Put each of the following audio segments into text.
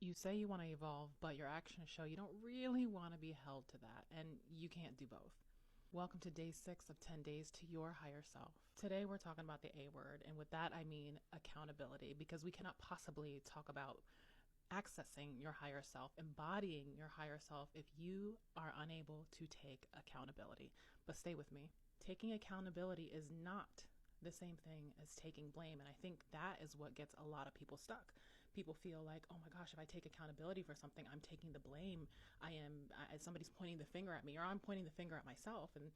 You say you want to evolve, but your actions show you don't really want to be held to that, and you can't do both. Welcome to day 6 of 10 days to your higher self. Today we're talking about the A word, and with that I mean accountability, because we cannot possibly talk about accessing your higher self, embodying your higher self, if you are unable to take accountability. But stay with me. Taking accountability is not the same thing as taking blame. And I think that is what gets a lot of people stuck. People feel like, oh my gosh, if I take accountability for something, I'm taking the blame. Somebody's pointing the finger at me, or I'm pointing the finger at myself. And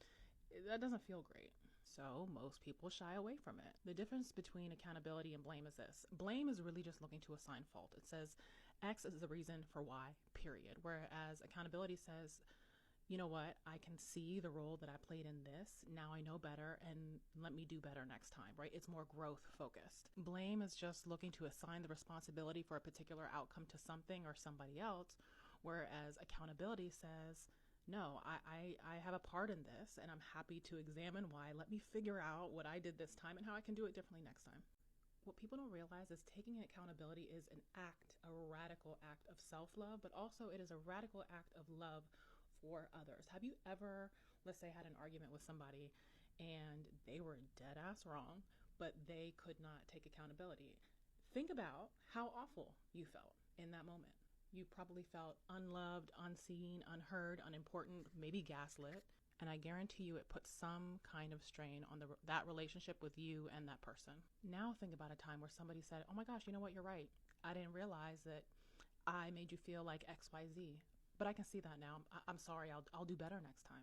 that doesn't feel great. So most people shy away from it. The difference between accountability and blame is this. Blame is really just looking to assign fault. It says X is the reason for Y, period. Whereas accountability says, you know what, I can see the role that I played in this. Now I know better, and let me do better next time, right? It's more growth focused. Blame is just looking to assign the responsibility for a particular outcome to something or somebody else, whereas accountability says, no, I have a part in this, and I'm happy to examine why. Let me figure out what I did this time and how I can do it differently next time. What people don't realize is taking accountability is an act, a radical act of self-love, but also it is a radical act of love for others. Have you ever, let's say, had an argument with somebody and they were dead ass wrong, but they could not take accountability? Think about how awful you felt in that moment. You probably felt unloved, unseen, unheard, unimportant, maybe gaslit. And I guarantee you it put some kind of strain on that relationship with you and that person. Now think about a time where somebody said, oh my gosh, you know what, you're right. I didn't realize that I made you feel like XYZ. But I can see that now. I'm sorry, I'll do better next time.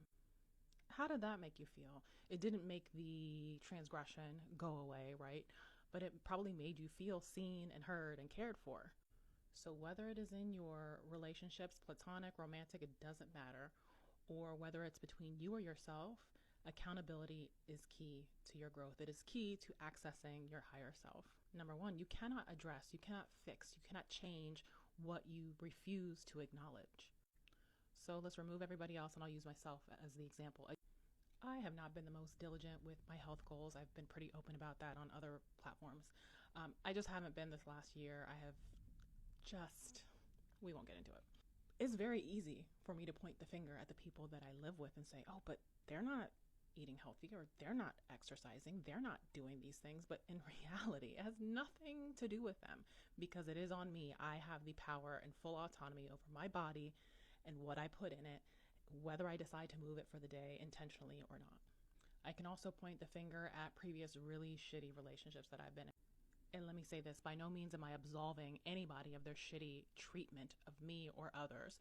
How did that make you feel? It didn't make the transgression go away, right? But it probably made you feel seen and heard and cared for. So whether it is in your relationships, platonic, romantic, it doesn't matter, or whether it's between you or yourself, accountability is key to your growth. It is key to accessing your higher self. Number one, you cannot address, you cannot fix, you cannot change what you refuse to acknowledge. So let's remove everybody else and I'll use myself as the example. I have not been the most diligent with my health goals. I've been pretty open about that on other platforms. I just haven't been this last year. We won't get into it. It's very easy for me to point the finger at the people that I live with and say, oh, but they're not eating healthy, or they're not exercising, they're not doing these things. But in reality, it has nothing to do with them, because it is on me. I have the power and full autonomy over my body and what I put in it, whether I decide to move it for the day intentionally or not. I can also point the finger at previous really shitty relationships that I've been in. And let me say this, by no means am I absolving anybody of their shitty treatment of me or others.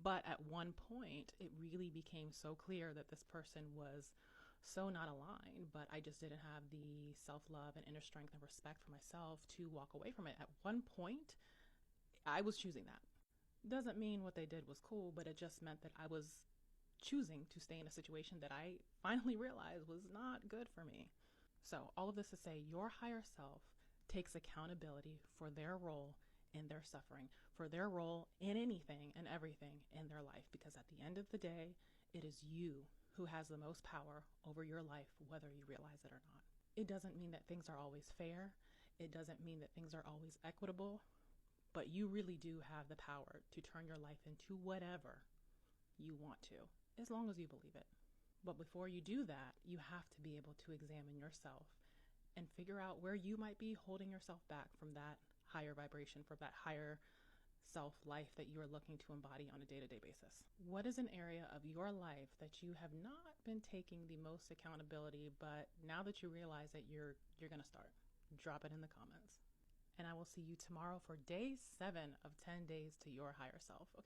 But at one point, it really became so clear that this person was so not aligned, but I just didn't have the self-love and inner strength and respect for myself to walk away from it. At one point, I was choosing that. Doesn't mean what they did was cool, but it just meant that I was choosing to stay in a situation that I finally realized was not good for me. So all of this to say, your higher self takes accountability for their role in their suffering, for their role in anything and everything in their life, because at the end of the day, it is you who has the most power over your life, whether you realize it or not. It doesn't mean that things are always fair. It doesn't mean that things are always equitable, but you really do have the power to turn your life into whatever you want to, as long as you believe it. But before you do that, you have to be able to examine yourself and figure out where you might be holding yourself back from that higher vibration, from that higher self life that you are looking to embody on a day-to-day basis. What is an area of your life that you have not been taking the most accountability, but now that you realize that you're going to start? Drop it in the comments. And I will see you tomorrow for day 7 of 10 days to your higher self. Okay.